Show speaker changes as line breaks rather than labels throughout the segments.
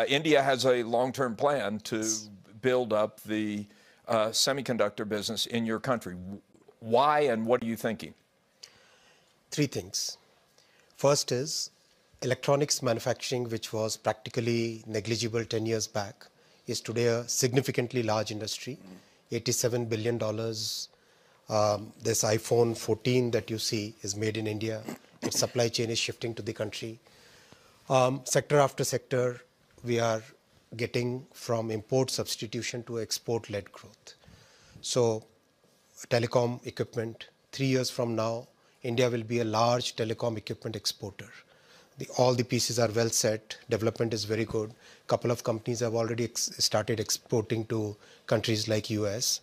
India has a long-term plan to build up the semiconductor business in your country. Why and what are you thinking?
Three things. First is electronics manufacturing, which was practically negligible 10 years back, is today a significantly large industry. $87 billion. This iPhone 14 that you see is made in India. Its supply chain is shifting to the country. Sector after sector, we are getting from import substitution to export-led growth. So telecom equipment, 3 years from now, India will be a large telecom equipment exporter. All the pieces are well set. Development is very good. A couple of companies have already started exporting to countries like US.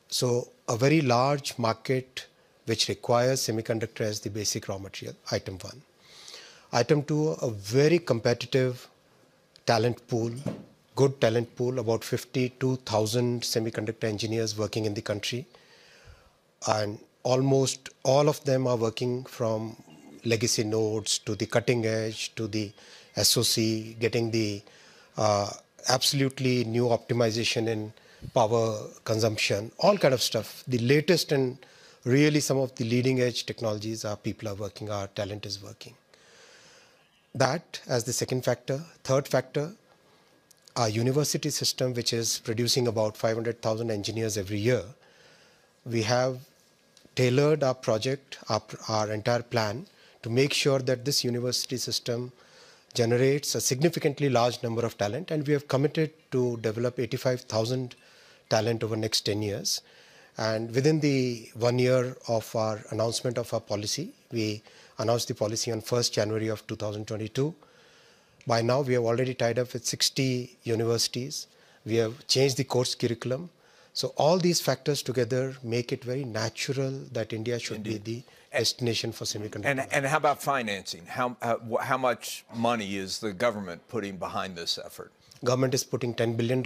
So a very large market which requires semiconductor as the basic raw material, item one. Item two, a very competitive talent pool, good talent pool, about 52,000 semiconductor engineers working in the country. And almost all of them are working from legacy nodes to the cutting edge to the SoC, getting the absolutely new optimization in power consumption, all kind of stuff. The latest and really some of the leading edge technologies our people are working, our talent is working. That as the second factor. Third factor, our university system, which is producing about 500,000 engineers every year. We have tailored our project, our entire plan to make sure that this university system generates a significantly large number of talent, and we have committed to develop 85,000 talent over the next 10 years. And within the 1 year of our announcement of our policy, we announced the policy on 1st January of 2022. By now, we have already tied up with 60 universities. We have changed the course curriculum. So all these factors together make it very natural that India should be the destination for semiconductor.
And how about financing? How much money is the government putting behind this effort?
Government is putting $10 billion.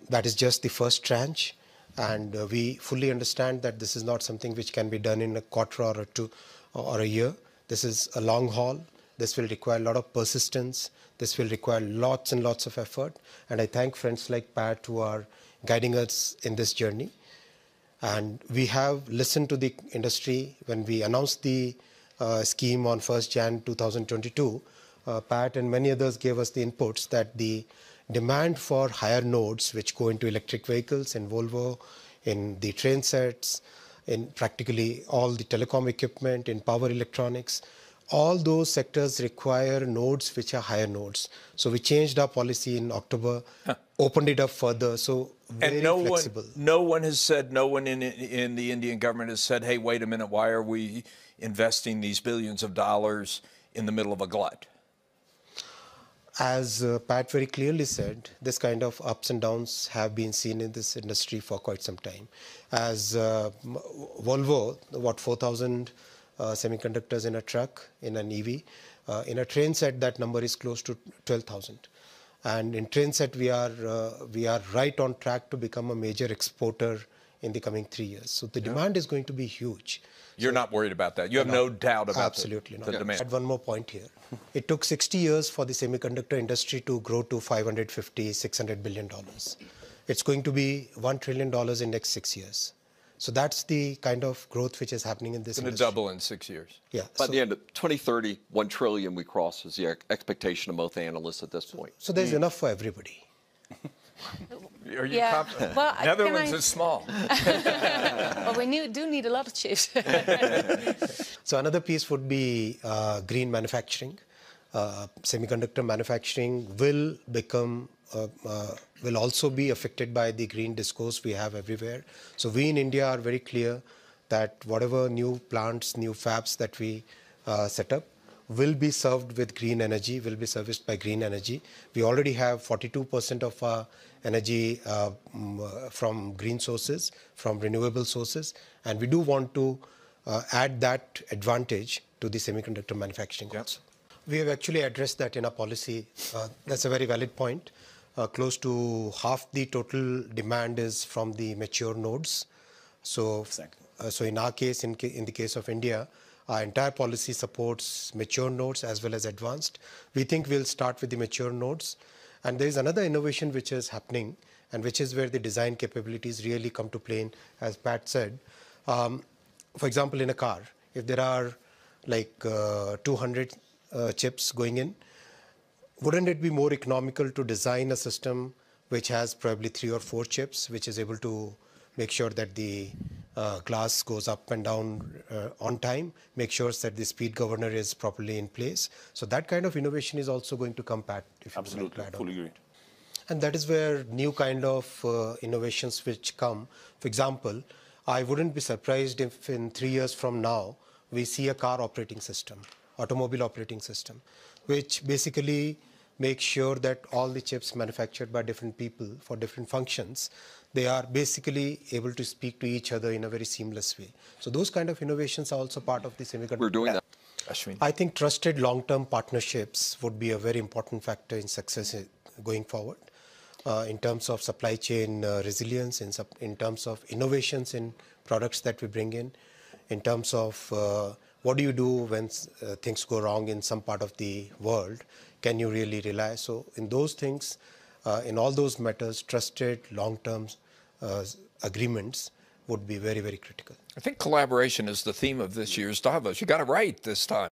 That is just the first tranche. And we fully understand that this is not something which can be done in a quarter or two or a year. This is a long haul. This will require a lot of persistence. This will require lots and lots of effort. And I thank friends like Pat who are guiding us in this journey. And we have listened to the industry. When we announced the scheme on 1st Jan 2022, Pat and many others gave us the inputs that the demand for higher nodes, which go into electric vehicles in Volvo, in the train sets, in practically all the telecom equipment, in power electronics, all those sectors require nodes which are higher nodes. So we changed our policy in October, opened it up further. So very flexible.
No one has said, no one in the Indian government has said, hey, wait a minute, why are we investing these billions of dollars in the middle of a glut?
As Pat very clearly said, this kind of ups and downs have been seen in this industry for quite some time. As Volvo, 4,000 semiconductors in a truck, in an EV. In a train set, that number is close to 12,000. And in train set, we are right on track to become a major exporter in the coming 3 years. So the demand is going to be huge.
You're not worried about that. You have no doubt about
absolutely
the demand.
Add one more point here. It took 60 years for the semiconductor industry to grow to $550, $600 billion. It's going to be $1 trillion in next 6 years. So that's the kind of growth which is happening in this industry.
It's going to double in 6 years.
Yeah.
By the end of 2030, 1 trillion we cross is the expectation of most analysts at this point.
So there's enough for everybody.
Are you confident? Well, Netherlands is small.
Well, we do need a lot of chips.
So another piece would be green manufacturing. Semiconductor manufacturing will also be affected by the green discourse we have everywhere. So we in India are very clear that whatever new plants, new fabs that we set up will be served with green energy, will be serviced by green energy. We already have 42% of our energy from green sources, from renewable sources, and we do want to add that advantage to the semiconductor manufacturing also. We have actually addressed that in our policy. That's a very valid point. Close to half the total demand is from the mature nodes. So in our case, in the case of India, Our entire policy supports mature nodes as well as advanced. We think we'll start with the mature nodes. And there is another innovation which is happening, and which is where the design capabilities really come to play, as Pat said. For example, in a car, if there are like 200 chips going in, wouldn't it be more economical to design a system which has probably 3 or 4 chips, which is able to make sure that the glass goes up and down on time, make sure that the speed governor is properly in place. So that kind of innovation is also going to come, Pat, if you would like to add on.
Fully agree.
And that is where new kind of innovations which come. For example, I wouldn't be surprised if in 3 years from now, we see a car operating system, automobile operating system, which basically makes sure that all the chips manufactured by different people for different functions, they are basically able to speak to each other in a very seamless way. So those kind of innovations are also part of the semiconductor.
We're doing that.
Ashwini.
I think trusted long-term partnerships would be a very important factor in success going forward. In terms of supply chain resilience, in terms of innovations in products that we bring in terms of what do you do when things go wrong in some part of the world, can you really rely? So in those things, in all those matters, trusted long-term agreements would be very, very critical.
I think collaboration is the theme of this year's Davos. You got it right this time.